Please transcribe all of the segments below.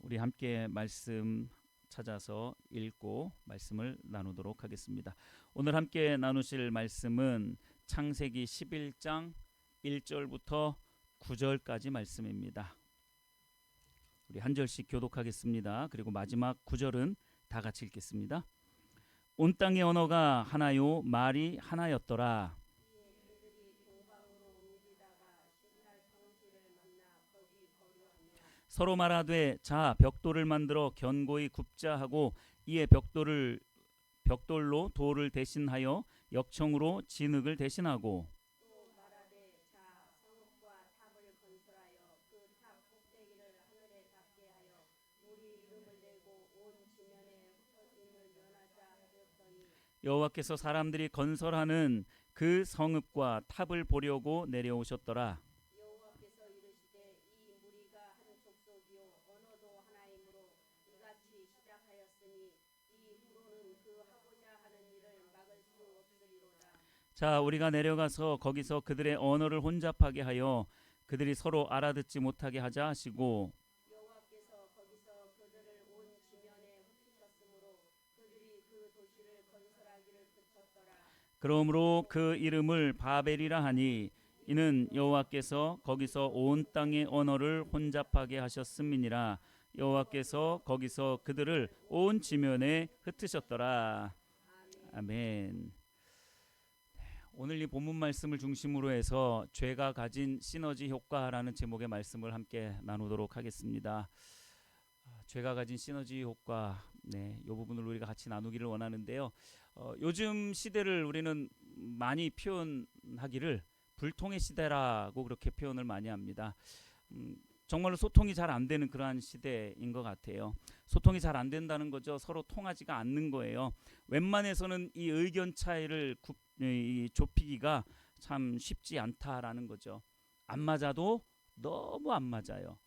우리 함께 말씀 찾아서 읽고 말씀을 나누도록 하겠습니다. 오늘 함께 나누실 말씀은 창세기 11장 1절부터 9절까지 말씀입니다. 우리 한 절씩 교독하겠습니다. 그리고 마지막 9절은 다 같이 읽겠습니다. 온 땅의 언어가 하나요 말이 하나였더라. 서로 말하되 자 벽돌을 만들어 견고히 굽자 하고 이에 벽돌로 돌을 대신하여 역청으로 진흙을 대신하고 여호와께서 사람들이 건설하는 그 성읍과 탑을 보려고 내려오셨더라. 자 우리가 내려가서 거기서 그들의 언어를 혼잡하게 하여 그들이 서로 알아듣지 못하게 하자 하시고 그러므로 그 이름을 바벨이라 하니 이는 여호와께서 거기서 온 땅의 언어를 혼잡하게 하셨음이니라. 여호와께서 거기서 그들을 온 지면에 흩으셨더라. 아멘. 오늘 이 본문 말씀을 중심으로 해서 죄가 가진 시너지 효과라는 제목의 말씀을 함께 나누도록 하겠습니다. 죄가 가진 시너지 효과, 이 부분을 우리가 같이 나누기를 원하는데요. 요즘 시대를 우리는 많이 표현하기를 불통의 시대라고 그렇게 표현을 많이 합니다. 정말로 소통이 잘 안 되는 그러한 시대인 것 같아요. 소통이 잘 안 된다는 거죠. 서로 통하지가 않는 거예요. 웬만해서는 이 의견 차이를 좁히기가 참 쉽지 않다라는 거죠. 안 맞아도 너무 안 맞아요.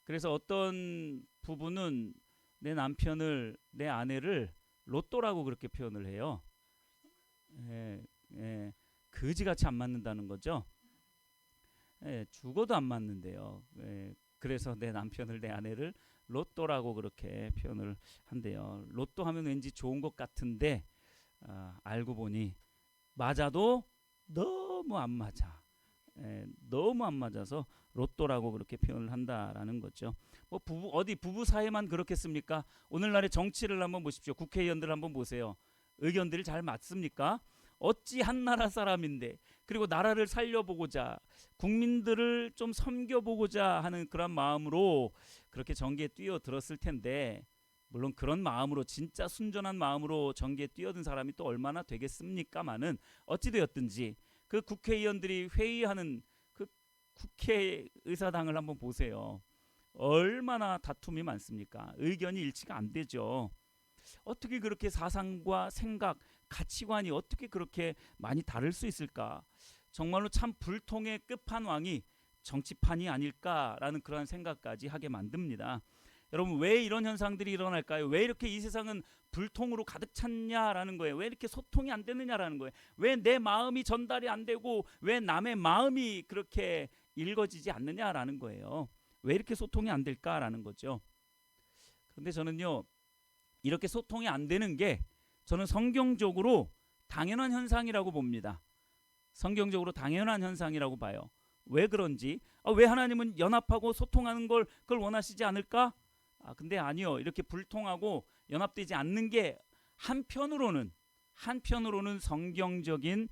그래서 어떤 부부는 내 남편을, 내 아내를 로또라고 그렇게 표현을 해요. 그지같이 안 맞는다는 거죠. 죽어도 안 맞는데요. 그래서 내 남편을, 내 아내를 로또라고 그렇게 표현을 한대요. 로또 하면 왠지 좋은 것 같은데 알고 보니 맞아도 너무 안 맞아. 너무 안 맞아서 로또라고 그렇게 표현을 한다라는 거죠. 뭐 부부 사이만 그렇겠습니까? 오늘날의 정치를 한번 보십시오. 국회의원들 한번 보세요. 의견들이 잘 맞습니까? 어찌 한 나라 사람인데, 그리고 나라를 살려보고자, 국민들을 좀 섬겨보고자 하는 그런 마음으로 그렇게 정계에 뛰어들었을 텐데, 물론 그런 마음으로, 진짜 순전한 마음으로 정계에 뛰어든 사람이 또 얼마나 되겠습니까마는 어찌되었든지 그 국회의원들이 회의하는 그 국회의사당을 한번 보세요. 얼마나 다툼이 많습니까? 의견이 일치가 안 되죠. 어떻게 그렇게 사상과 생각, 가치관이 어떻게 그렇게 많이 다를 수 있을까? 정말로 참 불통의 끝판왕이 정치판이 아닐까라는 그런 생각까지 하게 만듭니다. 여러분, 왜 이런 현상들이 일어날까요? 왜 이렇게 이 세상은 불통으로 가득 찼냐라는 거예요. 왜 이렇게 소통이 안 되느냐라는 거예요. 왜 내 마음이 전달이 안 되고 왜 남의 마음이 그렇게 읽어지지 않느냐라는 거예요. 왜 이렇게 소통이 안 될까라는 거죠. 그런데 저는요, 이렇게 소통이 안 되는 게 저는 성경적으로 당연한 현상이라고 봅니다. 성경적으로 당연한 현상이라고 봐요. 왜 그런지, 왜 하나님은 연합하고 소통하는 그걸 원하시지 않을까? 근데 아니요. 이렇게 불통하고 연합되지 않는 게 한편으로는 성경적인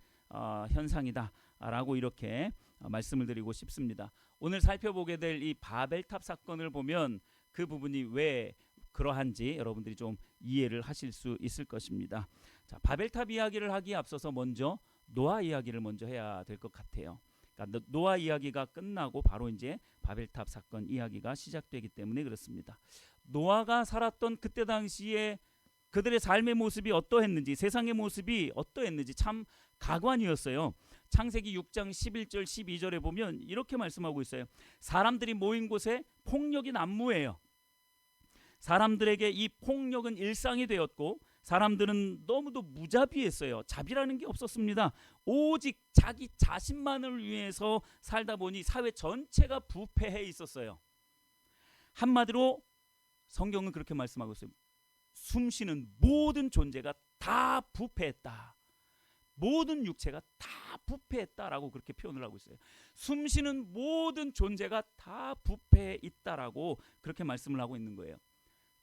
현상이다라고 이렇게 말씀을 드리고 싶습니다. 오늘 살펴보게 될 이 바벨탑 사건을 보면 그 부분이 왜 그러한지 여러분들이 좀 이해를 하실 수 있을 것입니다. 자, 바벨탑 이야기를 하기에 앞서서 먼저 노아 이야기를 먼저 해야 될 것 같아요. 그러니까 노아 이야기가 끝나고 바로 이제 바벨탑 사건 이야기가 시작되기 때문에 그렇습니다. 노아가 살았던 그때 당시에 그들의 삶의 모습이 어떠했는지, 세상의 모습이 어떠했는지 참 가관이었어요. 창세기 6장 11절 12절에 보면 이렇게 말씀하고 있어요. 사람들이 모인 곳에 폭력이 난무해요. 사람들에게 이 폭력은 일상이 되었고 사람들은 너무도 무자비했어요. 자비라는 게 없었습니다. 오직 자기 자신만을 위해서 살다 보니 사회 전체가 부패해 있었어요. 한마디로 성경은 그렇게 말씀하고 있어요. 숨쉬는 모든 존재가 다 부패했다. 모든 육체가 다 부패했다라고 그렇게 표현을 하고 있어요. 숨쉬는 모든 존재가 다 부패해 있다라고 그렇게 말씀을 하고 있는 거예요.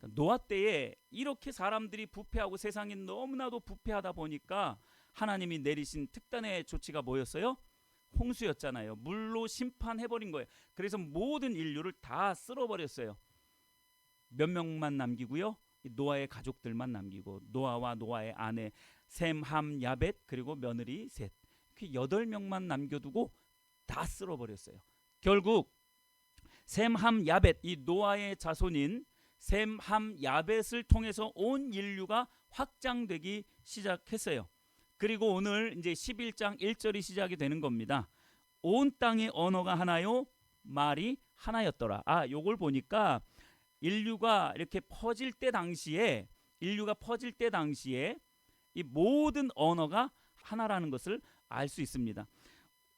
노아 때에 이렇게 사람들이 부패하고 세상이 너무나도 부패하다 보니까 하나님이 내리신 특단의 조치가 뭐였어요? 홍수였잖아요. 물로 심판해버린 거예요. 그래서 모든 인류를 다 쓸어버렸어요. 몇 명만 남기고요, 노아의 가족들만 남기고, 노아와 노아의 아내 셈, 함, 야벳, 그리고 며느리 셋, 이렇게 8명만 남겨두고 다 쓸어버렸어요. 결국 셈, 함, 야벳, 이 노아의 자손인 셈, 함, 야벳을 통해서 온 인류가 확장되기 시작했어요. 그리고 오늘 이제 11장 1절이 시작이 되는 겁니다. 온 땅의 언어가 하나요, 말이 하나였더라. 요걸 보니까 인류가 퍼질 때 당시에 이 모든 언어가 하나라는 것을 알 수 있습니다.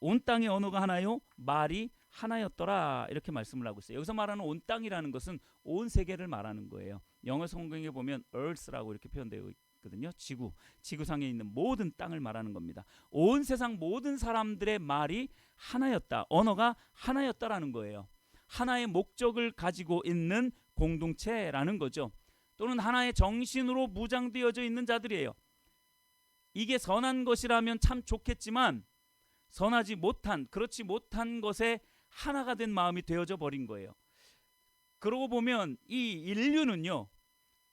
온 땅의 언어가 하나요, 말이 하나였더라, 이렇게 말씀을 하고 있어요. 여기서 말하는 온 땅이라는 것은 온 세계를 말하는 거예요. 영어 성경에 보면 earth라고 이렇게 표현되어 있거든요. 지구상에 있는 모든 땅을 말하는 겁니다. 온 세상 모든 사람들의 말이 하나였다, 언어가 하나였다라는 거예요. 하나의 목적을 가지고 있는 공동체라는 거죠. 또는 하나의 정신으로 무장되어져 있는 자들이에요. 이게 선한 것이라면 참 좋겠지만 그렇지 못한 것에 하나가 된 마음이 되어져 버린 거예요. 그러고 보면 이 인류는요,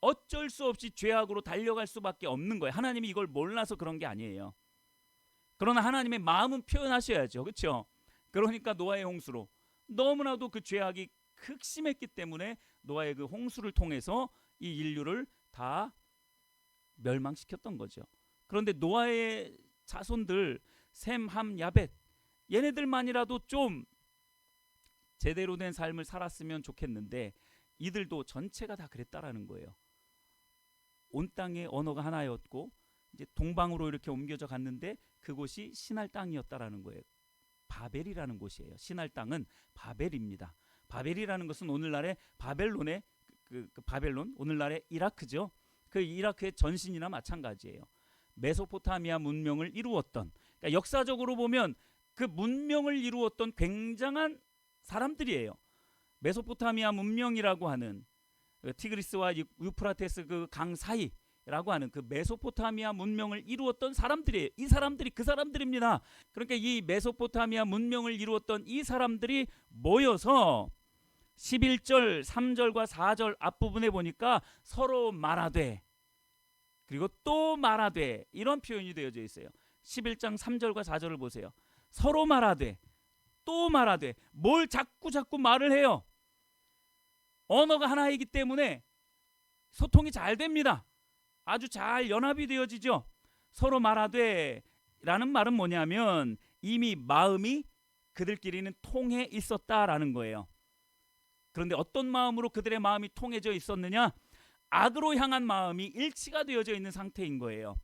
어쩔 수 없이 죄악으로 달려갈 수밖에 없는 거예요. 하나님이 이걸 몰라서 그런 게 아니에요. 그러나 하나님의 마음은 표현하셔야죠. 그렇죠? 그러니까 노아의 홍수로 너무나도 그 죄악이 극심했기 때문에 노아의 그 홍수를 통해서 이 인류를 다 멸망시켰던 거죠. 그런데 노아의 자손들 셈, 함, 야벳, 얘네들만이라도 좀 제대로 된 삶을 살았으면 좋겠는데 이들도 전체가 다 그랬다라는 거예요. 온 땅의 언어가 하나였고 이제 동방으로 이렇게 옮겨져 갔는데 그곳이 신할 땅이었다라는 거예요. 바벨이라는 곳이에요. 신할 땅은 바벨입니다. 바벨이라는 것은 오늘날의 바벨론의 바벨론, 오늘날의 이라크죠. 그 이라크의 전신이나 마찬가지예요. 메소포타미아 문명을 이루었던, 그러니까 역사적으로 보면 그 문명을 이루었던 굉장한 사람들이에요. 메소포타미아 문명이라고 하는 티그리스와 유프라테스 그 강 사이라고 하는 그 메소포타미아 문명을 이루었던 사람들이에요. 이 사람들이 그 사람들입니다. 그러니까 이 메소포타미아 문명을 이루었던 이 사람들이 모여서 11절 3절과 4절 앞부분에 보니까 서로 말하되 그리고 또 말하되 이런 표현이 되어져 있어요. 11장 3절과 4절을 보세요. 서로 말하되 또 말하되, 뭘 자꾸 말을 해요. 언어가 하나이기 때문에 소통이 잘 됩니다. 아주 잘 연합이 되어지죠. 서로 말하되 라는 말은 뭐냐면 이미 마음이 그들끼리는 통해 있었다라는 거예요. 그런데 어떤 마음으로 그들의 마음이 통해져 있었느냐? 악으로 향한 마음이 일치가 되어져 있는 상태인 거예요.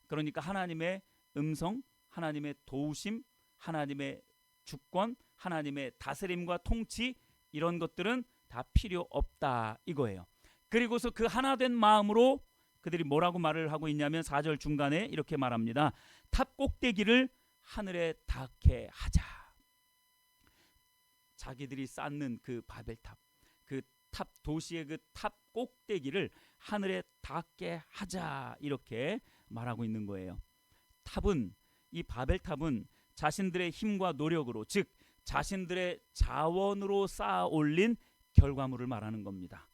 그러니까 하나님의 음성, 하나님의 도우심, 하나님의 주권, 하나님의 다스림과 통치, 이런 것들은 다 필요 없다 이거예요. 그리고서 그 하나된 마음으로 그들이 뭐라고 말을 하고 있냐면 4절 중간에 이렇게 말합니다. 탑 꼭대기를 하늘에 닿게 하자. 자기들이 쌓는 그 바벨탑, 그 탑 도시의 그 탑 꼭대기를 하늘에 닿게 하자, 이렇게 말하고 있는 거예요. 탑은, 이 바벨탑은 자신들의 힘과 노력으로, 즉 자신들의 자원으로 쌓아 올린 결과물을 말하는 겁니다.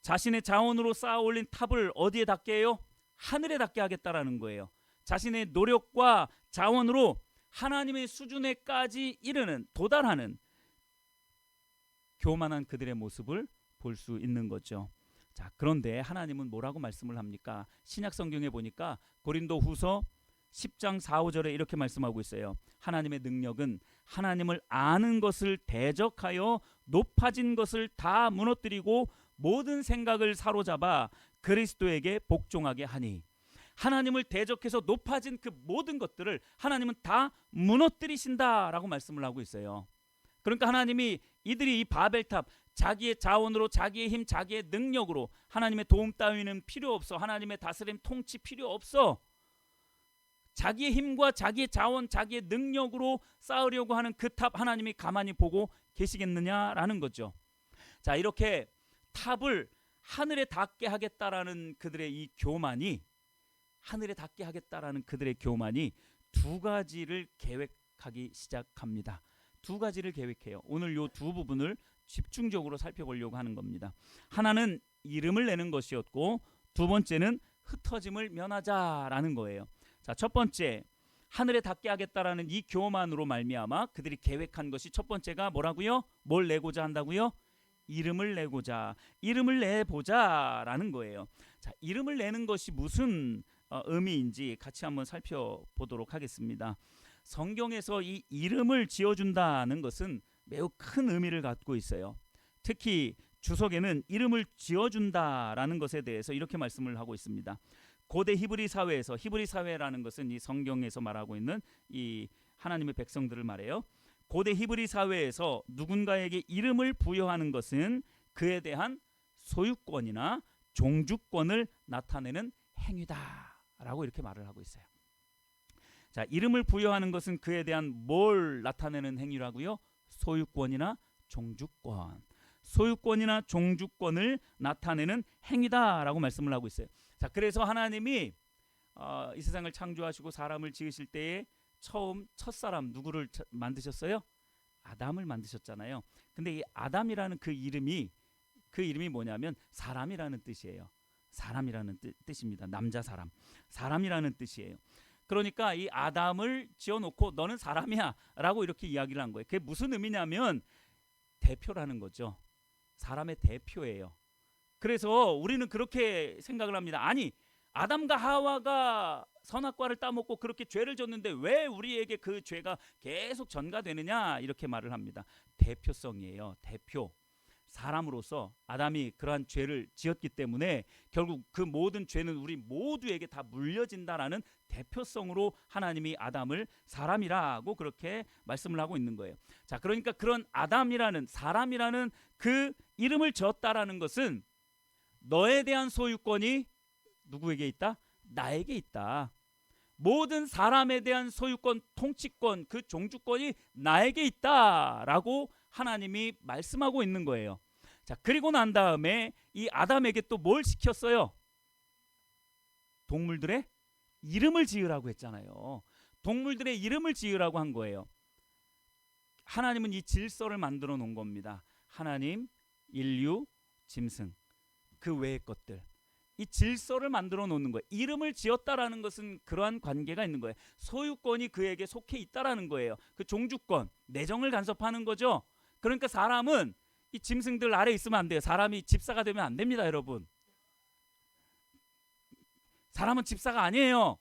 자신의 자원으로 쌓아 올린 탑을 어디에 닿게 해요? 하늘에 닿게 하겠다라는 거예요. 자신의 노력과 자원으로 하나님의 수준에까지 이르는, 도달하는 교만한 그들의 모습을 볼 수 있는 거죠. 자, 그런데 하나님은 뭐라고 말씀을 합니까? 신약 성경에 보니까 고린도후서 10장 4, 5절에 이렇게 말씀하고 있어요. 하나님의 능력은 하나님을 아는 것을 대적하여 높아진 것을 다 무너뜨리고 모든 생각을 사로잡아 그리스도에게 복종하게 하니, 하나님을 대적해서 높아진 그 모든 것들을 하나님은 다 무너뜨리신다라고 말씀을 하고 있어요. 그러니까 하나님이 이들이 이 바벨탑, 자기의 자원으로, 자기의 힘, 자기의 능력으로, 하나님의 도움 따위는 필요 없어. 하나님의 다스림, 통치 필요 없어. 자기의 힘과 자기의 자원, 자기의 능력으로 쌓으려고 하는 그 탑 하나님이 가만히 보고 계시겠느냐라는 거죠. 자, 이렇게 탑을 하늘에 닿게 하겠다라는 그들의 이 교만이, 하늘에 닿게 하겠다라는 그들의 교만이 두 가지를 계획하기 시작합니다. 두 가지를 계획해요. 오늘 요 두 부분을 집중적으로 살펴보려고 하는 겁니다. 하나는 이름을 내는 것이었고, 두 번째는 흩어짐을 면하자라는 거예요. 자, 첫 번째, 하늘에 닿게 하겠다라는 이 교만으로 말미암아 그들이 계획한 것이, 첫 번째가 뭐라고요? 뭘 내고자 한다고요? 이름을 내고자, 이름을 내보자라는 거예요. 자, 이름을 내는 것이 무슨 의미인지 같이 한번 살펴보도록 하겠습니다. 성경에서 이 이름을 지어준다는 것은 매우 큰 의미를 갖고 있어요. 특히 주석에는 이름을 지어준다라는 것에 대해서 이렇게 말씀을 하고 있습니다. 고대 히브리 사회에서, 히브리 사회라는 것은 이 성경에서 말하고 있는 이 하나님의 백성들을 말해요. 고대 히브리 사회에서 누군가에게 이름을 부여하는 것은 그에 대한 소유권이나 종주권을 나타내는 행위다라고 이렇게 말을 하고 있어요. 자, 이름을 부여하는 것은 그에 대한 뭘 나타내는 행위라고요? 소유권이나 종주권, 소유권이나 종주권을 나타내는 행위다라고 말씀을 하고 있어요. 자, 그래서 하나님이 이 세상을 창조하시고 사람을 지으실 때에 처음 첫사람 누구를 만드셨어요? 아담을 만드셨잖아요. 근데 이 아담이라는 그 이름이 뭐냐면 사람이라는 뜻이에요. 사람이라는 뜻입니다. 남자 사람, 사람이라는 뜻이에요. 그러니까 이 아담을 지어놓고 너는 사람이야 라고 이렇게 이야기를 한 거예요. 그게 무슨 의미냐면 대표라는 거죠. 사람의 대표예요. 그래서 우리는 그렇게 생각을 합니다. 아니, 아담과 하와가 선악과를 따먹고 그렇게 죄를 졌는데 왜 우리에게 그 죄가 계속 전가되느냐, 이렇게 말을 합니다. 대표성이에요. 대표. 사람으로서 아담이 그러한 죄를 지었기 때문에 결국 그 모든 죄는 우리 모두에게 다 물려진다라는 대표성으로 하나님이 아담을 사람이라고 그렇게 말씀을 하고 있는 거예요. 자, 그러니까 그런 아담이라는, 사람이라는 그 이름을 지었다라는 것은 너에 대한 소유권이 누구에게 있다? 나에게 있다. 모든 사람에 대한 소유권, 통치권, 그 종주권이 나에게 있다라고 하나님이 말씀하고 있는 거예요. 자, 그리고 난 다음에 이 아담에게 또 뭘 시켰어요? 동물들의 이름을 지으라고 했잖아요. 동물들의 이름을 지으라고 한 거예요. 하나님은 이 질서를 만들어 놓은 겁니다. 하나님, 인류, 짐승, 그 외의 것들, 이 질서를 만들어 놓는 거예요. 이름을 지었다라는 것은 그러한 관계가 있는 거예요. 소유권이 그에게 속해 있다라는 거예요. 그 종주권, 내정을 간섭하는 거죠. 그러니까 사람은 이 짐승들 아래 있으면 안 돼요. 사람이 집사가 되면 안 됩니다, 여러분. 사람은 집사가 아니에요.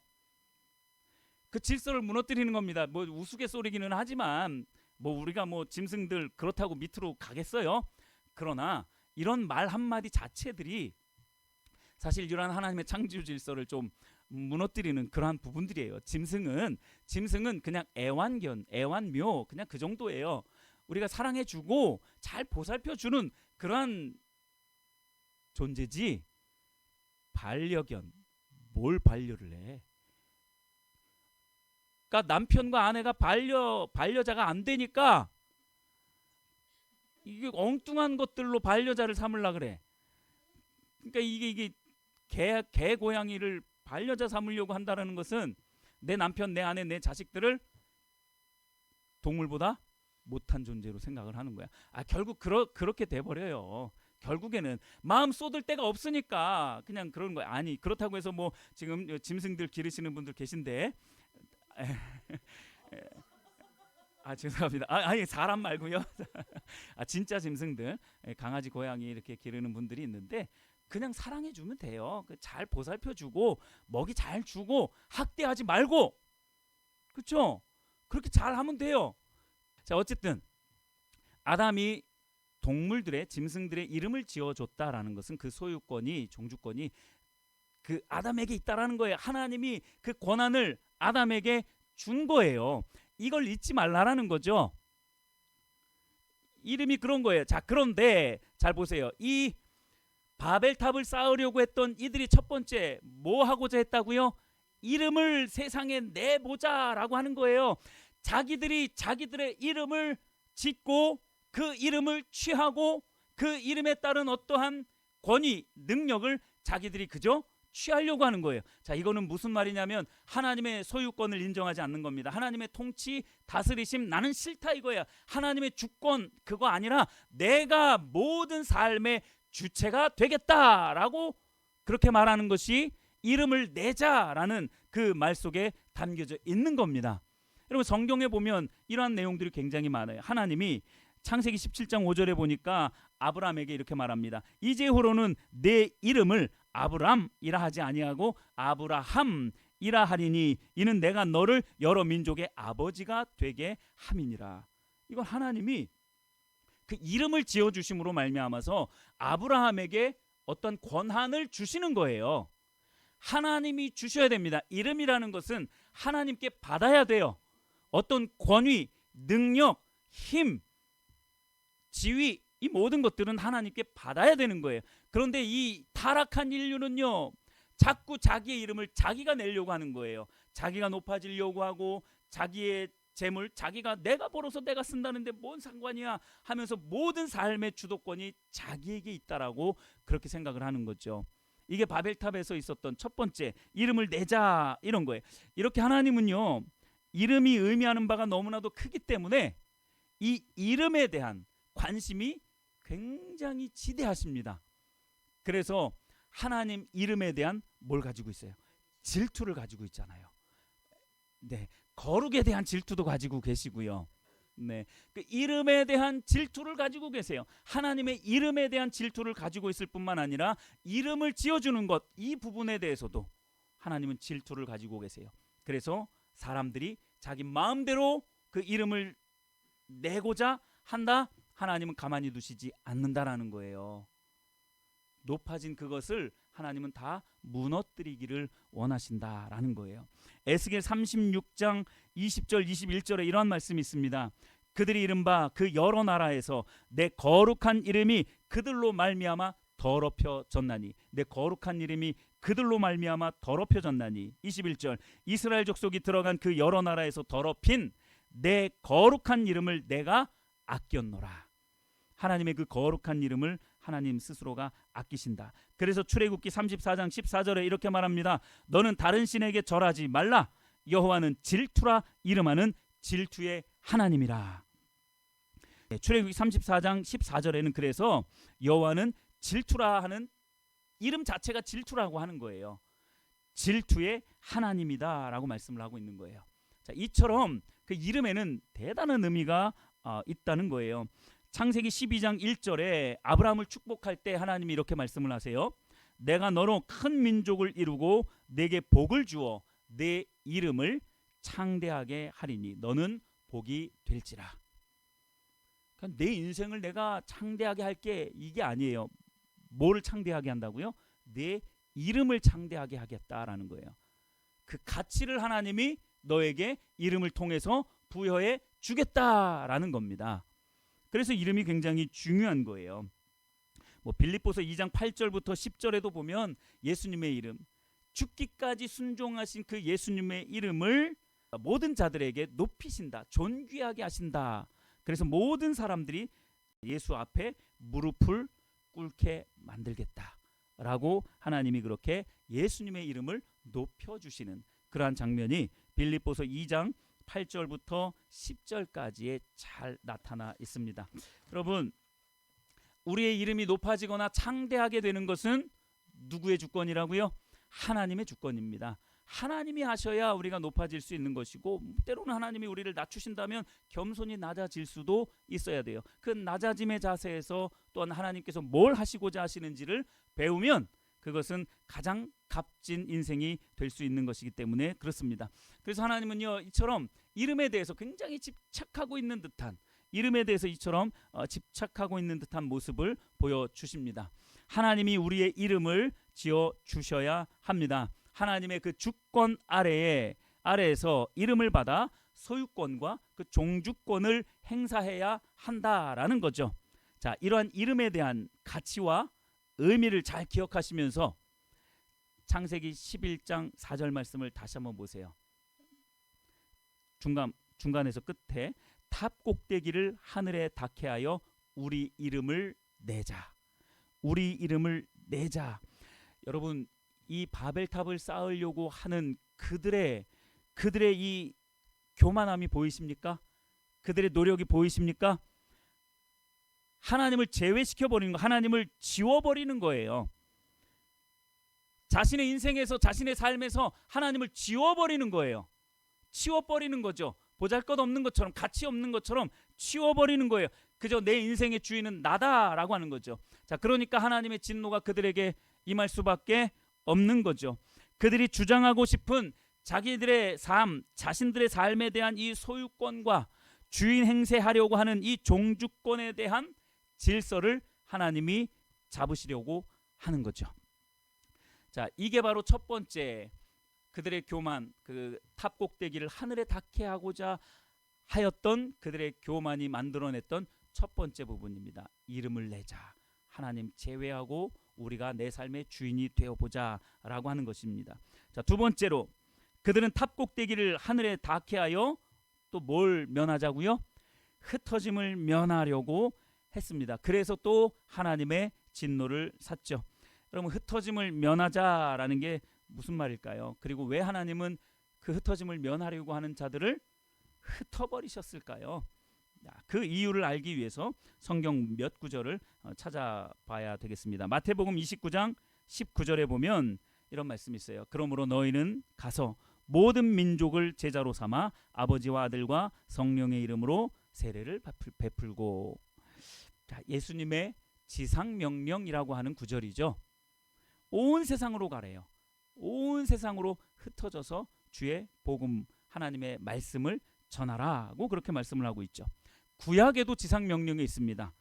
그 질서를 무너뜨리는 겁니다. 뭐 우스갯소리기는 하지만 뭐 우리가 뭐 짐승들 그렇다고 밑으로 가겠어요? 그러나 이런 말 한마디 자체들이 사실 이러한 하나님의 창조 질서를 좀 무너뜨리는 그러한 부분들이에요. 짐승은 그냥 애완견, 애완묘, 그냥 그 정도예요. 우리가 사랑해주고 잘 보살펴주는 그러한 존재지. 반려견, 뭘 반려를 해? 그러니까 남편과 아내가 반려자가 안 되니까 이게 엉뚱한 것들로 반려자를 삼으려 그래. 그러니까 이게 개 고양이를 반려자 삼으려고 한다는 것은 내 남편, 내 아내, 내 자식들을 동물보다 못한 존재로 생각을 하는 거야. 결국 그렇게 돼버려요. 결국에는 마음 쏟을 데가 없으니까 그냥 그런 거야. 아니, 그렇다고 해서 뭐 지금 짐승들 기르시는 분들 계신데 죄송합니다. 아니, 사람 말고요. 진짜 짐승들, 강아지, 고양이 이렇게 기르는 분들이 있는데 그냥 사랑해주면 돼요. 잘 보살펴주고 먹이 잘 주고 학대하지 말고, 그렇죠? 그렇게 잘하면 돼요. 자, 어쨌든 아담이 동물들의, 짐승들의 이름을 지어줬다라는 것은 그 소유권이, 종주권이 그 아담에게 있다라는 거예요. 하나님이 그 권한을 아담에게 준 거예요. 이걸 잊지 말라라는 거죠. 이름이 그런 거예요. 자, 그런데 잘 보세요. 이 바벨탑을 쌓으려고 했던 이들이 첫 번째 뭐 하고자 했다고요? 이름을 세상에 내보자라고 하는 거예요. 자기들이 자기들의 이름을 짓고 그 이름을 취하고 그 이름에 따른 어떠한 권위, 능력을 자기들이 그저 취하려고 하는 거예요. 자, 이거는 무슨 말이냐면 하나님의 소유권을 인정하지 않는 겁니다. 하나님의 통치, 다스리심 나는 싫다 이거야. 하나님의 주권 그거 아니라 내가 모든 삶의 주체가 되겠다라고 그렇게 말하는 것이 이름을 내자라는 그 말 속에 담겨져 있는 겁니다. 여러분 성경에 보면 이러한 내용들이 굉장히 많아요. 하나님이 창세기 17장 5절에 보니까 아브라함에게 이렇게 말합니다. 이제후로는 내 이름을 아브람이라 하지 아니하고 아브라함이라 하리니 이는 내가 너를 여러 민족의 아버지가 되게 함이니라. 이건 하나님이 그 이름을 지어주심으로 말미암아서 아브라함에게 어떤 권한을 주시는 거예요. 하나님이 주셔야 됩니다. 이름이라는 것은 하나님께 받아야 돼요. 어떤 권위, 능력, 힘, 지위 이 모든 것들은 하나님께 받아야 되는 거예요. 그런데 이 타락한 인류는요 자꾸 자기의 이름을 자기가 내려고 하는 거예요. 자기가 높아지려고 하고 자기의 재물 자기가 내가 벌어서 내가 쓴다는데 뭔 상관이야 하면서 모든 삶의 주도권이 자기에게 있다라고 그렇게 생각을 하는 거죠. 이게 바벨탑에서 있었던 첫 번째 이름을 내자 이런 거예요. 이렇게 하나님은요 이름이 의미하는 바가 너무나도 크기 때문에 이 이름에 대한 관심이 굉장히 지대하십니다. 그래서 하나님 이름에 대한 뭘 가지고 있어요? 질투를 가지고 있잖아요. 네, 거룩에 대한 질투도 가지고 계시고요. 네, 그 이름에 대한 질투를 가지고 계세요. 하나님의 이름에 대한 질투를 가지고 있을 뿐만 아니라 이름을 지어주는 것 이 부분에 대해서도 하나님은 질투를 가지고 계세요. 그래서 사람들이 자기 마음대로 그 이름을 내고자 한다. 하나님은 가만히 두시지 않는다라는 거예요. 높아진 그것을 하나님은 다 무너뜨리기를 원하신다라는 거예요. 에스겔 36장 20절 21절에 이러한 말씀이 있습니다. 그들이 이른바 그 여러 나라에서 내 거룩한 이름이 그들로 말미암아 더럽혀졌나니 내 거룩한 이름이 그들로 말미암아 더럽혀졌나니 21절 이스라엘 족속이 들어간 그 여러 나라에서 더럽힌 내 거룩한 이름을 내가 아꼈노라. 하나님의 그 거룩한 이름을 하나님 스스로가 아끼신다. 그래서 출애굽기 34장 14절에 이렇게 말합니다. 너는 다른 신에게 절하지 말라. 여호와는 질투라 이름하는 질투의 하나님이라. 네, 출애굽기 34장 14절에는 그래서 여호와는 질투라 하는 이름 자체가 질투라고 하는 거예요. 질투의 하나님이다라고 말씀을 하고 있는 거예요. 자, 이처럼 그 이름에는 대단한 의미가 있다는 거예요. 창세기 12장 1절에 아브라함을 축복할 때 하나님이 이렇게 말씀을 하세요. 내가 너로 큰 민족을 이루고 내게 복을 주어 내 이름을 창대하게 하리니 너는 복이 될지라. 그러니까 내 인생을 내가 창대하게 할게 이게 아니에요. 뭐를 창대하게 한다고요? 내 이름을 창대하게 하겠다라는 거예요. 그 가치를 하나님이 너에게 이름을 통해서 부여해 주겠다라는 겁니다. 그래서 이름이 굉장히 중요한 거예요. 뭐 빌립보서 2장 8절부터 10절에도 보면 예수님의 이름, 죽기까지 순종하신 그 예수님의 이름을 모든 자들에게 높이신다, 존귀하게 하신다. 그래서 모든 사람들이 예수 앞에 무릎을 꿇게 만들겠다라고 하나님이 그렇게 예수님의 이름을 높여주시는 그러한 장면이 빌립보서 2장 8절부터 10절까지에 잘 나타나 있습니다. 여러분, 우리의 이름이 높아지거나 창대하게 되는 것은 누구의 주권이라고요? 하나님의 주권입니다. 하나님이 하셔야 우리가 높아질 수 있는 것이고 때로는 하나님이 우리를 낮추신다면 겸손히 낮아질 수도 있어야 돼요. 그 낮아짐의 자세에서 또한 하나님께서 뭘 하시고자 하시는지를 배우면 그것은 가장 값진 인생이 될 수 있는 것이기 때문에 그렇습니다. 그래서 하나님은요 이처럼 이름에 대해서 굉장히 집착하고 있는 듯한 이름에 대해서 이처럼 집착하고 있는 듯한 모습을 보여주십니다. 하나님이 우리의 이름을 지어주셔야 합니다. 하나님의 그 주권 아래에서 이름을 받아 소유권과 그 종주권을 행사해야 한다라는 거죠. 자, 이러한 이름에 대한 가치와 의미를 잘 기억하시면서 창세기 11장 4절 말씀을 다시 한번 보세요. 중간에서 끝에 탑 꼭대기를 하늘에 닿게 하여 우리 이름을 내자. 우리 이름을 내자. 여러분, 이 바벨탑을 쌓으려고 하는 그들의 이 교만함이 보이십니까? 그들의 노력이 보이십니까? 하나님을 제외시켜 버리는 거, 하나님을 지워 버리는 거예요. 자신의 인생에서, 자신의 삶에서 하나님을 지워 버리는 거예요. 치워 버리는 거죠. 보잘것없는 것처럼, 가치 없는 것처럼 치워 버리는 거예요. 그저 내 인생의 주인은 나다라고 하는 거죠. 자, 그러니까 하나님의 진노가 그들에게 임할 수밖에 없는 거죠. 그들이 주장하고 싶은 자기들의 삶, 자신들의 삶에 대한 이 소유권과 주인 행세하려고 하는 이 종주권에 대한 질서를 하나님이 잡으시려고 하는 거죠. 자, 이게 바로 첫 번째 그들의 교만, 그 탑 꼭대기를 하늘에 닿게 하고자 하였던 그들의 교만이 만들어냈던 첫 번째 부분입니다. 이름을 내자. 하나님 제외하고 우리가 내 삶의 주인이 되어보자라고 하는 것입니다. 자, 두 번째로 그들은 탑 꼭대기를 하늘에 닿게 하여 또 뭘 면하자고요? 흩어짐을 면하려고 했습니다. 그래서 또 하나님의 진노를 샀죠. 여러분, 흩어짐을 면하자라는 게 무슨 말일까요? 그리고 왜 하나님은 그 흩어짐을 면하려고 하는 자들을 흩어버리셨을까요? 그 이유를 알기 위해서 성경 몇 구절을 찾아봐야 되겠습니다. 마태복음 29장 19절에 보면 이런 말씀이 있어요. 그러므로 너희는 가서 모든 민족을 제자로 삼아 아버지와 아들과 성령의 이름으로 세례를 베풀고. 자, 예수님의 지상명령이라고 하는 구절이죠. 온 세상으로 가래요. 온 세상으로 흩어져서 주의 복음, 하나님의 말씀을 전하라고 그렇게 말씀을 하고 있죠. 구약에도 지상명령이 있습니다.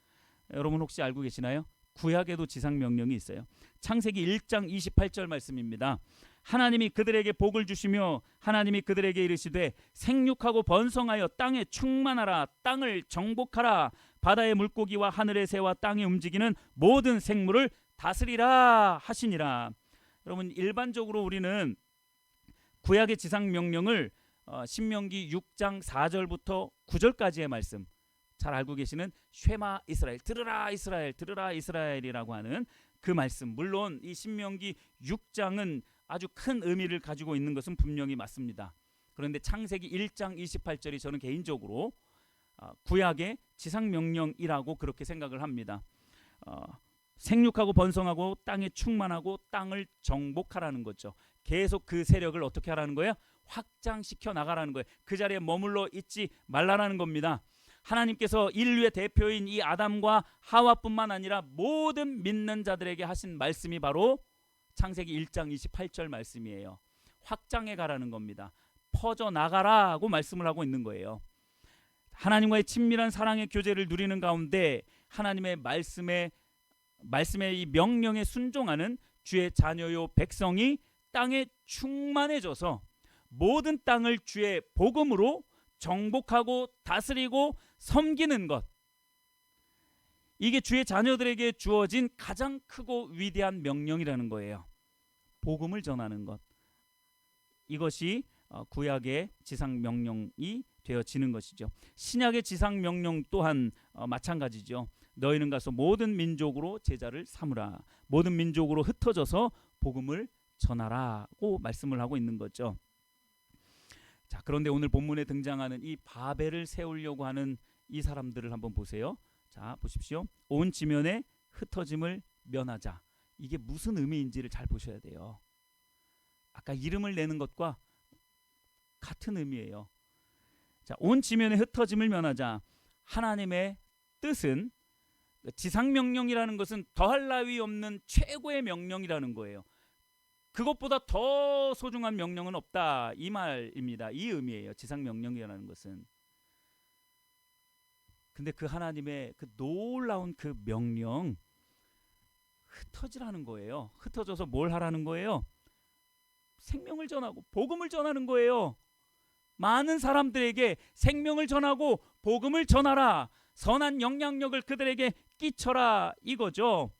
여러분 혹시 알고 계시나요? 구약에도 지상명령이 있어요. 창세기 1장 28절 말씀입니다. 하나님이 그들에게 복을 주시며 하나님이 그들에게 이르시되 생육하고 번성하여 땅에 충만하라, 땅을 정복하라, 바다의 물고기와 하늘의 새와 땅에 움직이는 모든 생물을 다스리라 하시니라. 여러분, 일반적으로 우리는 구약의 지상명령을 신명기 6장 4절부터 9절까지의 말씀, 잘 알고 계시는 쉐마 이스라엘, 들으라 이스라엘, 들으라 이스라엘이라고 하는 그 말씀, 물론 이 신명기 6장은 아주 큰 의미를 가지고 있는 것은 분명히 맞습니다. 그런데 창세기 1장 28절이 저는 개인적으로 구약의 지상명령이라고 그렇게 생각을 합니다. 생육하고 번성하고 땅에 충만하고 땅을 정복하라는 거죠. 계속 그 세력을 어떻게 하라는 거예요? 확장시켜 나가라는 거예요. 그 자리에 머물러 있지 말라라는 겁니다. 하나님께서 인류의 대표인 이 아담과 하와뿐만 아니라 모든 믿는 자들에게 하신 말씀이 바로 창세기 1장 28절 말씀이에요. 확장해 가라는 겁니다. 퍼져 나가라고 말씀을 하고 있는 거예요. 하나님과의 친밀한 사랑의 교제를 누리는 가운데 하나님의 말씀의 이 명령에 순종하는 주의 자녀요 백성이 땅에 충만해져서 모든 땅을 주의 복음으로 정복하고 다스리고 섬기는 것, 이게 주의 자녀들에게 주어진 가장 크고 위대한 명령이라는 거예요. 복음을 전하는 것, 이것이 구약의 지상명령이 되어지는 것이죠. 신약의 지상명령 또한 마찬가지죠. 너희는 가서 모든 민족으로 제자를 삼으라, 모든 민족으로 흩어져서 복음을 전하라고 말씀을 하고 있는 거죠. 자, 그런데 오늘 본문에 등장하는 이 바벨을 세우려고 하는 이 사람들을 한번 보세요. 자, 보십시오. 온 지면에 흩어짐을 면하자. 이게 무슨 의미인지를 잘 보셔야 돼요. 아까 이름을 내는 것과 같은 의미예요. 자, 온 지면에 흩어짐을 면하자. 하나님의 뜻은, 지상명령이라는 것은 더할 나위 없는 최고의 명령이라는 거예요. 그것보다 더 소중한 명령은 없다, 이 말입니다. 이 의미예요. 지상명령이라는 것은. 근데 그 하나님의 그 놀라운 그 명령, 흩어지라는 거예요. 흩어져서 뭘 하라는 거예요? 생명을 전하고 복음을 전하는 거예요. 많은 사람들에게 생명을 전하고 복음을 전하라. 선한 영향력을 그들에게 끼쳐라 이거죠.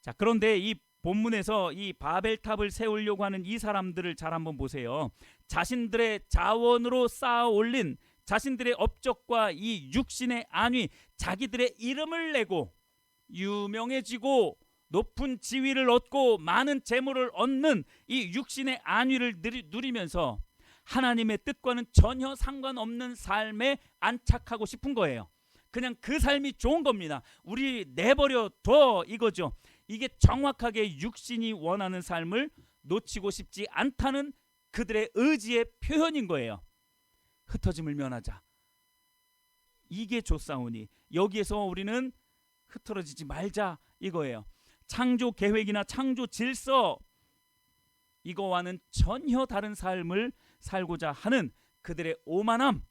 자, 그런데 이 본문에서 이 바벨탑을 세우려고 하는 이 사람들을 잘 한번 보세요. 자신들의 자원으로 쌓아 올린 자신들의 업적과 이 육신의 안위, 자기들의 이름을 내고 유명해지고 높은 지위를 얻고 많은 재물을 얻는 이 육신의 안위를 누리면서 하나님의 뜻과는 전혀 상관없는 삶에 안착하고 싶은 거예요. 그냥 그 삶이 좋은 겁니다. 우리 내버려 둬 이거죠. 이게 정확하게 육신이 원하는 삶을 놓치고 싶지 않다는 그들의 의지의 표현인 거예요. 흩어짐을 면하자. 이게 좋사오니 여기에서 우리는 흐트러지지 말자 이거예요. 창조 계획이나 창조 질서 이거와는 전혀 다른 삶을 살고자 하는 그들의 오만함,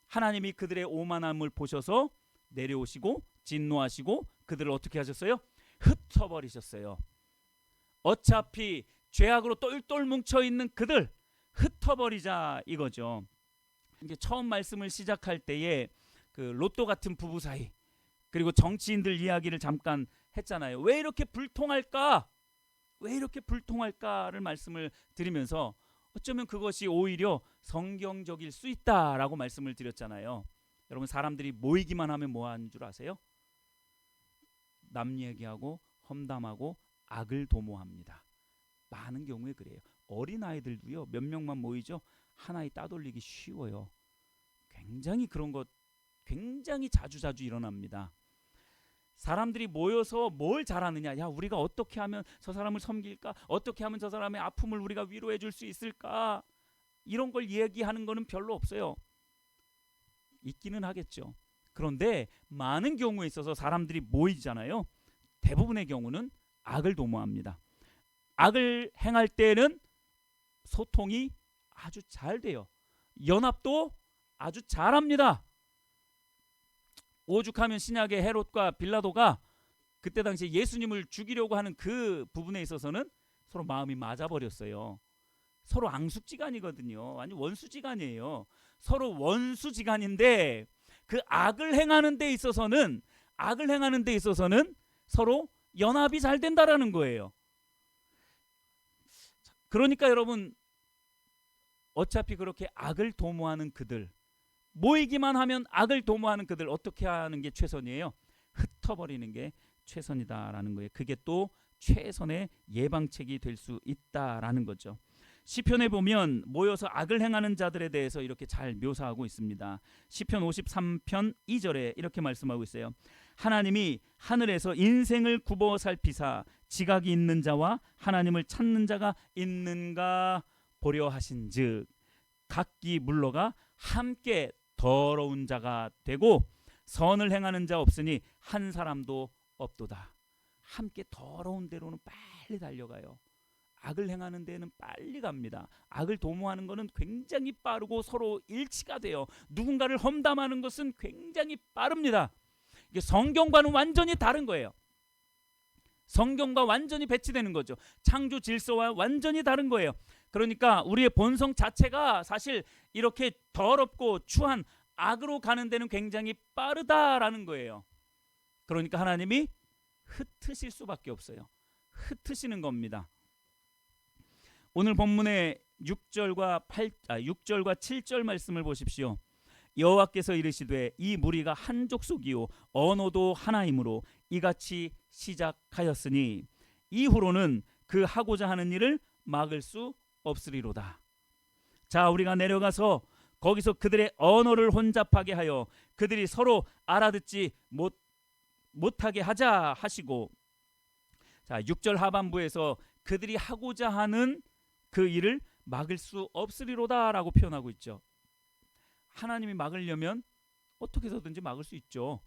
하나님이 그들의 오만함을 보셔서 내려오시고 진노하시고 그들을 어떻게 하셨어요? 흩어버리셨어요. 어차피 죄악으로 똘똘 뭉쳐있는 그들 흩어버리자 이거죠. 이제 처음 말씀을 시작할 때에 그 로또 같은 부부 사이 그리고 정치인들 이야기를 잠깐 했잖아요. 왜 이렇게 불통할까? 왜 이렇게 불통할까를 말씀을 드리면서 어쩌면 그것이 오히려 성경적일 수 있다라고 말씀을 드렸잖아요. 여러분 사람들이 모이기만 하면 뭐 하는 줄 아세요? 남 얘기하고 험담하고 악을 도모합니다. 많은 경우에 그래요. 어린아이들도요. 몇 명만 모이죠. 하나의 따돌리기 쉬워요. 굉장히 그런 것 굉장히 자주자주 일어납니다. 사람들이 모여서 뭘 잘하느냐. 야, 우리가 어떻게 하면 저 사람을 섬길까? 어떻게 하면 저 사람의 아픔을 우리가 위로해 줄 수 있을까? 이런 걸 얘기하는 거는 별로 없어요. 있기는 하겠죠. 그런데 많은 경우에 있어서 사람들이 모이잖아요. 대부분의 경우는 악을 도모합니다. 악을 행할 때는 소통이 아주 잘 돼요. 연합도 아주 잘합니다. 오죽하면 신약의 헤롯과 빌라도가 그때 당시에 예수님을 죽이려고 하는 그 부분에 있어서는 서로 마음이 맞아버렸어요. 서로 앙숙지간이거든요. 아니 원수지간이에요. 서로 원수지간인데 그 악을 행하는 데 있어서는 서로 연합이 잘 된다라는 거예요. 그러니까 여러분 어차피 그렇게 악을 도모하는 그들 모이기만 하면 악을 도모하는 그들 어떻게 하는 게 최선이에요? 흩어버리는 게 최선이다라는 거예요. 그게 또 최선의 예방책이 될 수 있다라는 거죠. 시편에 보면 모여서 악을 행하는 자들에 대해서 이렇게 잘 묘사하고 있습니다. 시편 53편 2절에 이렇게 말씀하고 있어요. 하나님이 하늘에서 인생을 굽어 살피사 지각이 있는 자와 하나님을 찾는 자가 있는가 보려 하신즉 각기 물러가 함께 더러운 자가 되고 선을 행하는 자 없으니 한 사람도 없도다. 함께 더러운 데로는 빨리 달려가요. 악을 행하는 데는 빨리 갑니다. 악을 도모하는 것은 굉장히 빠르고 서로 일치가 돼요. 누군가를 험담하는 것은 굉장히 빠릅니다. 이게 성경과는 완전히 다른 거예요. 성경과 완전히 배치되는 거죠. 창조 질서와 완전히 다른 거예요. 그러니까 우리의 본성 자체가 사실 이렇게 더럽고 추한 악으로 가는 데는 굉장히 빠르다라는 거예요. 그러니까 하나님이 흩으실 수밖에 없어요. 흩으시는 겁니다. 오늘 본문의 6절과 7절 말씀을 보십시오. 여호와께서 이르시되 이 무리가 한 족속이요 언어도 하나이므로 이같이 시작하였으니 이후로는 그 하고자 하는 일을 막을 수 없으리로다. 자, 우리가 내려가서 거기서 그들의 언어를 혼잡하게 하여 그들이 서로 알아듣지 못하게 하자 하시고, 자 6절 하반부에서 그들이 하고자 하는 그 일을 막을 수 없으리로다라고 표현하고 있죠. 하나님이 막으려면 어떻게 해서든지 막을 수 있죠.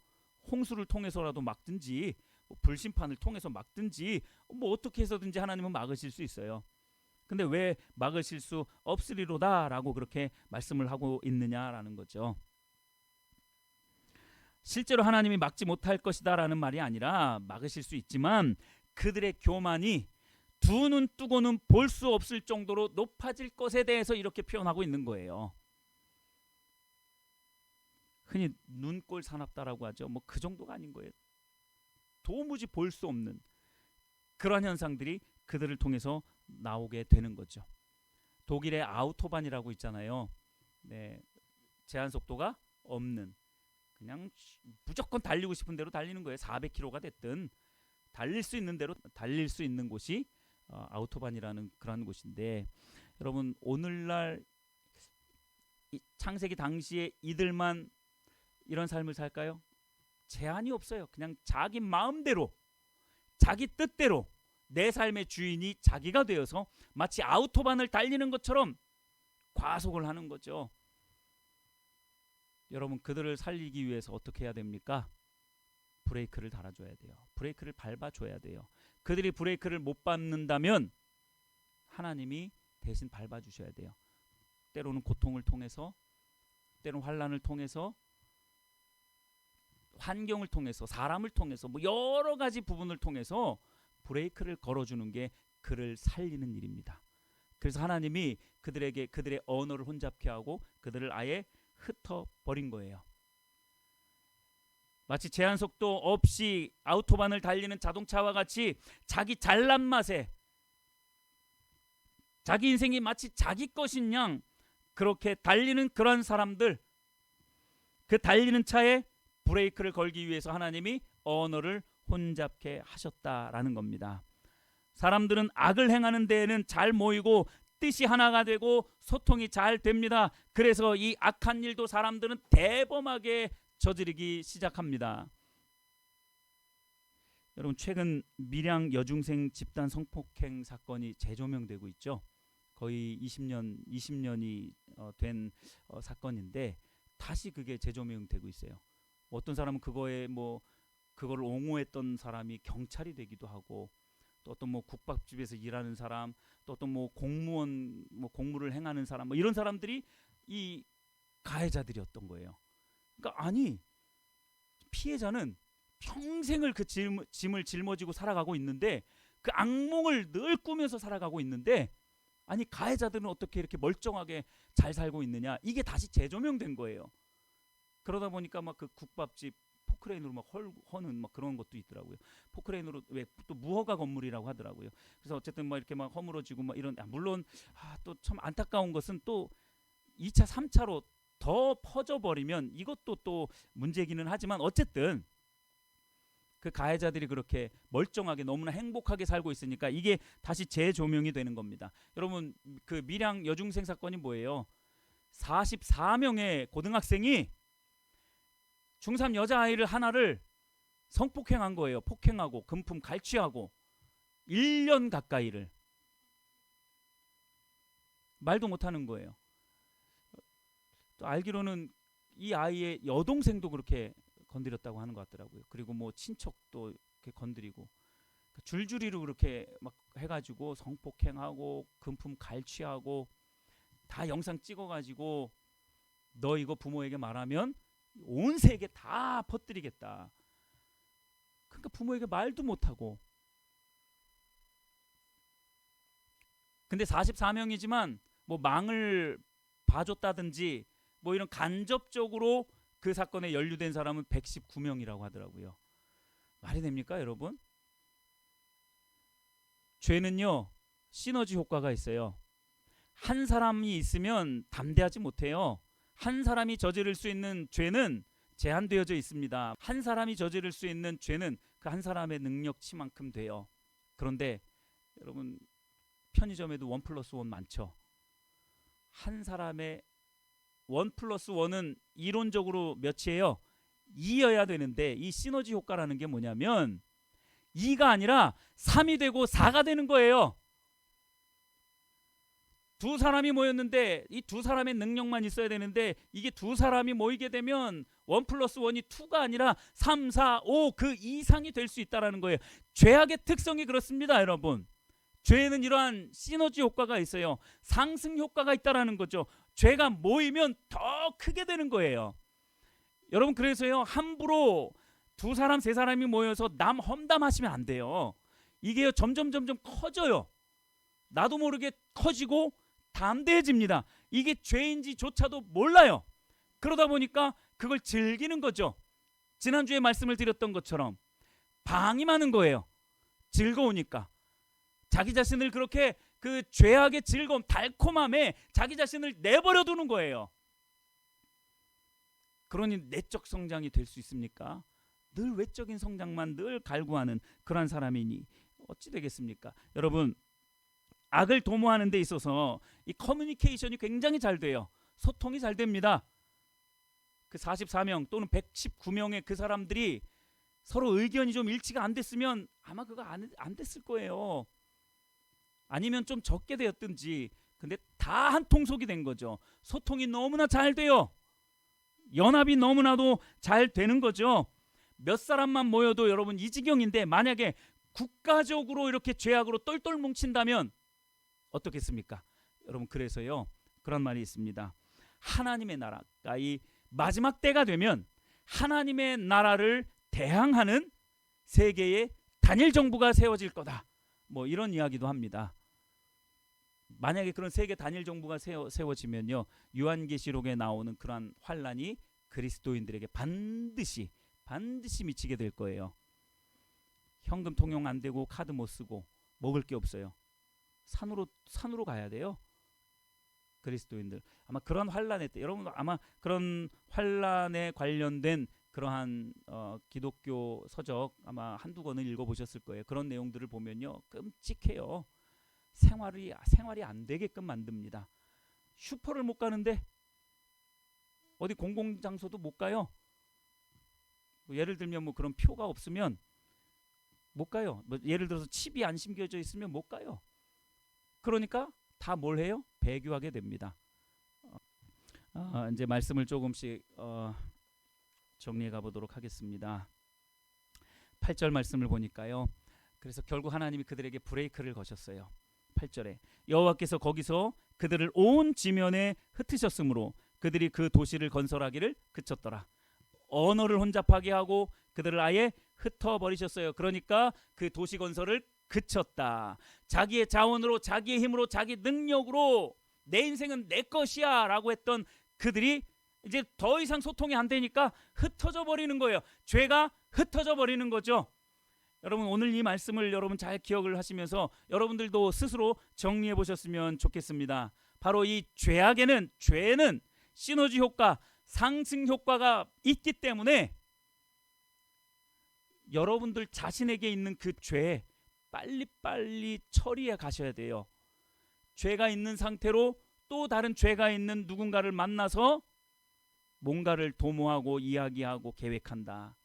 홍수를 통해서라도 막든지 불심판을 통해서 막든지 어떻게 해서든지 하나님은 막으실 수 있어요. 근데 왜 막으실 수 없으리로다라고 그렇게 말씀을 하고 있느냐라는 거죠. 실제로 하나님이 막지 못할 것이다라는 말이 아니라 막으실 수 있지만 그들의 교만이 두 눈 뜨고는 볼 수 없을 정도로 높아질 것에 대해서 이렇게 표현하고 있는 거예요. 흔히 눈꼴 사납다라고 하죠. 뭐 그 정도가 아닌 거예요. 도무지 볼 수 없는 그러한 현상들이 그들을 통해서 나오게 되는 거죠. 독일의 아우토반이라고 있잖아요. 네, 제한 속도가 없는, 그냥 무조건 달리고 싶은 대로 달리는 거예요. 400km가 됐든 달릴 수 있는 대로 달릴 수 있는 곳이 아우토반이라는 그런 곳인데, 여러분 오늘날 창세기 당시에 이들만 이런 삶을 살까요? 제한이 없어요. 그냥 자기 마음대로, 자기 뜻대로 내 삶의 주인이 자기가 되어서 마치 아우토반을 달리는 것처럼 과속을 하는 거죠. 여러분, 그들을 살리기 위해서 어떻게 해야 됩니까? 브레이크를 달아줘야 돼요. 브레이크를 밟아줘야 돼요. 그들이 브레이크를 못 밟는다면 하나님이 대신 밟아주셔야 돼요. 때로는 고통을 통해서, 때로는 환난을 통해서, 환경을 통해서, 사람을 통해서, 뭐 여러 가지 부분을 통해서 브레이크를 걸어주는 게 그를 살리는 일입니다. 그래서 하나님이 그들에게 그들의 언어를 혼잡케 하고 그들을 아예 흩어버린 거예요. 마치 제한 속도 없이 아우토반을 달리는 자동차와 같이 자기 잘난 맛에 자기 인생이 마치 자기 것인 양 그렇게 달리는 그런 사람들, 그 달리는 차에 브레이크를 걸기 위해서 하나님이 언어를 혼잡케 하셨다라는 겁니다. 사람들은 악을 행하는 데에는 잘 모이고 뜻이 하나가 되고 소통이 잘 됩니다. 그래서 이 악한 일도 사람들은 대범하게 저지르기 시작합니다. 여러분, 최근 밀양 여중생 집단 성폭행 사건이 재조명되고 있죠. 거의 20년이 된 사건인데 다시 그게 재조명되고 있어요. 어떤 사람은 그거에 그거를 옹호했던 사람이 경찰이 되기도 하고, 또 어떤 국밥집에서 일하는 사람, 또 어떤 공무원 공무를 행하는 사람, 이런 사람들이 이 가해자들이었던 거예요. 그러니까 아니, 피해자는 평생을 그 짐을 짊어지고 살아가고 있는데, 그 악몽을 늘 꾸면서 살아가고 있는데, 아니 가해자들은 어떻게 이렇게 멀쩡하게 잘 살고 있느냐, 이게 다시 재조명된 거예요. 그러다 보니까 그 국밥집 포크레인으로 허는 그런 것도 있더라고요. 포크레인으로 왜 또 무허가 건물이라고 하더라고요. 그래서 어쨌든 이렇게 허물어지고 이런, 물론 또 참 안타까운 것은 또 2차 3차로 더 퍼져버리면 이것도 또 문제기는 하지만, 어쨌든 그 가해자들이 그렇게 멀쩡하게 너무나 행복하게 살고 있으니까 이게 다시 재조명이 되는 겁니다. 여러분, 그 밀양 여중생 사건이 뭐예요? 44명의 고등학생이 중3 여자아이를 하나를 성폭행한 거예요. 폭행하고 금품 갈취하고 1년 가까이를. 말도 못하는 거예요. 또 알기로는 이 아이의 여동생도 그렇게 건드렸다고 하는 것 같더라고요. 그리고 친척도 이렇게 건드리고, 줄줄이로 그렇게 해가지고 성폭행하고 금품 갈취하고 다 영상 찍어가지고 너 이거 부모에게 말하면 온 세계 다 퍼뜨리겠다. 그러니까 부모에게 말도 못하고. 근데 44명이지만 망을 봐줬다든지 이런 간접적으로 그 사건에 연루된 사람은 119명이라고 하더라고요. 말이 됩니까, 여러분? 죄는요, 시너지 효과가 있어요. 한 사람이 있으면 담대하지 못해요. 한 사람이 저지를 수 있는 죄는 제한되어져 있습니다. 한 사람이 저지를 수 있는 죄는 그 한 사람의 능력치만큼 돼요. 그런데 여러분, 편의점에도 1+1 많죠. 한 사람의 1+1은 이론적으로 몇이에요? 2여야 되는데, 이 시너지 효과라는 게 뭐냐면 2가 아니라 3이 되고 4가 되는 거예요. 두 사람이 모였는데 이 두 사람의 능력만 있어야 되는데, 이게 두 사람이 모이게 되면 1+1이 2가 아니라 3, 4, 5 그 이상이 될 수 있다는 거예요. 죄악의 특성이 그렇습니다, 여러분. 죄에는 이러한 시너지 효과가 있어요. 상승 효과가 있다는 거죠. 죄가 모이면 더 크게 되는 거예요. 여러분, 그래서요, 함부로 두 사람 세 사람이 모여서 남 험담하시면 안 돼요. 이게요 점점 커져요. 나도 모르게 커지고 담대해집니다. 이게 죄인지조차도 몰라요. 그러다 보니까 그걸 즐기는 거죠. 지난주에 말씀을 드렸던 것처럼 방임하는 거예요. 즐거우니까. 자기 자신을 그렇게 그 죄악의 즐거움, 달콤함에 자기 자신을 내버려 두는 거예요. 그러니 내적 성장이 될 수 있습니까? 늘 외적인 성장만 늘 갈구하는 그런 사람이니 어찌 되겠습니까? 여러분, 악을 도모하는 데 있어서 이 커뮤니케이션이 굉장히 잘 돼요. 소통이 잘 됩니다. 그 44명 또는 119명의 그 사람들이 서로 의견이 좀 일치가 안 됐으면 아마 그거 안 됐을 거예요. 아니면 좀 적게 되었든지. 근데 다 한 통속이 된 거죠. 소통이 너무나 잘 돼요. 연합이 너무나도 잘 되는 거죠. 몇 사람만 모여도 여러분 이 지경인데 만약에 국가적으로 이렇게 죄악으로 똘똘 뭉친다면 어떻겠습니까? 여러분, 그래서요 그런 말이 있습니다. 하나님의 나라가 이 마지막 때가 되면 하나님의 나라를 대항하는 세계의 단일 정부가 세워질 거다. 뭐 이런 이야기도 합니다. 만약에 그런 세계 단일 정부가 세워지면요, 요한계시록에 나오는 그러한 환란이 그리스도인들에게 반드시 미치게 될 거예요. 현금 통용 안 되고 카드 못 쓰고 먹을 게 없어요. 산으로 가야 돼요. 그리스도인들 아마 그런 환란에 때 여러분 아마 그런 환란에 관련된 그러한 기독교 서적 아마 한두 권을 읽어보셨을 거예요. 그런 내용들을 보면요 끔찍해요. 생활이 안 되게끔 만듭니다. 슈퍼를 못 가는데 어디 공공장소도 못 가요. 뭐 예를 들면 뭐 그런 표가 없으면 못 가요. 뭐 예를 들어서 칩이 안 심겨져 있으면 못 가요. 그러니까 다 뭘 해요? 배교하게 됩니다. 이제 말씀을 조금씩 정리해 가보도록 하겠습니다. 8절 말씀을 보니까요. 그래서 결국 하나님이 그들에게 브레이크를 거셨어요. 8절에 여호와께서 거기서 그들을 온 지면에 흩으셨으므로 그들이 그 도시를 건설하기를 그쳤더라. 언어를 혼잡하게 하고 그들을 아예 흩어버리셨어요. 그러니까 그 도시 건설을 그쳤다. 자기의 자원으로, 자기의 힘으로, 자기 능력으로 내 인생은 내 것이야 라고 했던 그들이 이제 더 이상 소통이 안 되니까 흩어져 버리는 거예요. 죄가 흩어져 버리는 거죠. 여러분, 오늘 이 말씀을 여러분 잘 기억을 하시면서 여러분들도 스스로 정리해 보셨으면 좋겠습니다. 바로 이 죄는 시너지 효과, 상승 효과가 있기 때문에 여러분들 자신에게 있는 그 죄 빨리빨리 처리해 가셔야 돼요. 죄가 있는 상태로 또 다른 죄가 있는 누군가를 만나서 뭔가를 도모하고 이야기하고 계획한다.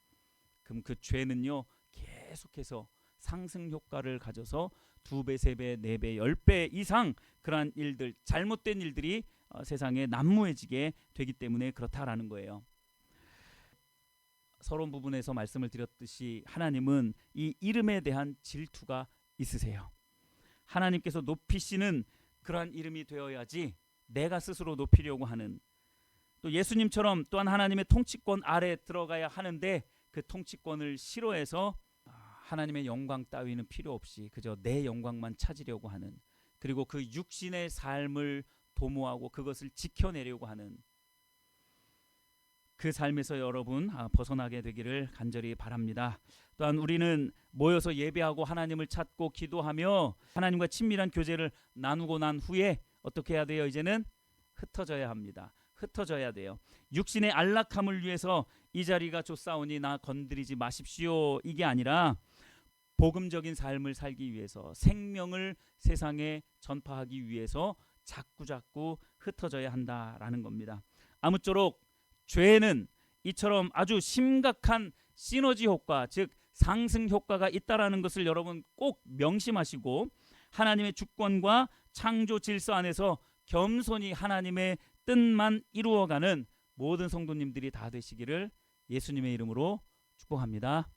그럼 그 죄는요 계속해서 상승 효과를 가져서 2배, 3배, 4배, 10배 이상 그러한 일들, 잘못된 일들이 세상에 난무해지게 되기 때문에 그렇다라는 거예요. 서론 부분에서 말씀을 드렸듯이 하나님은 이 이름에 대한 질투가 있으세요. 하나님께서 높이시는 그러한 이름이 되어야지 내가 스스로 높이려고 하는, 또 예수님처럼 또한 하나님의 통치권 아래 들어가야 하는데 그 통치권을 싫어해서 하나님의 영광 따위는 필요 없이 그저 내 영광만 찾으려고 하는, 그리고 그 육신의 삶을 도모하고 그것을 지켜내려고 하는 그 삶에서 여러분 벗어나게 되기를 간절히 바랍니다. 또한 우리는 모여서 예배하고 하나님을 찾고 기도하며 하나님과 친밀한 교제를 나누고 난 후에 어떻게 해야 돼요? 이제는 흩어져야 합니다. 흩어져야 돼요. 육신의 안락함을 위해서 이 자리가 좋사오니 나 건드리지 마십시오, 이게 아니라 복음적인 삶을 살기 위해서, 생명을 세상에 전파하기 위해서 자꾸자꾸 흩어져야 한다라는 겁니다. 아무쪼록 죄는 이처럼 아주 심각한 시너지 효과, 즉 상승 효과가 있다라는 것을 여러분 꼭 명심하시고 하나님의 주권과 창조 질서 안에서 겸손히 하나님의 뜻만 이루어가는 모든 성도님들이 다 되시기를 예수님의 이름으로 축복합니다.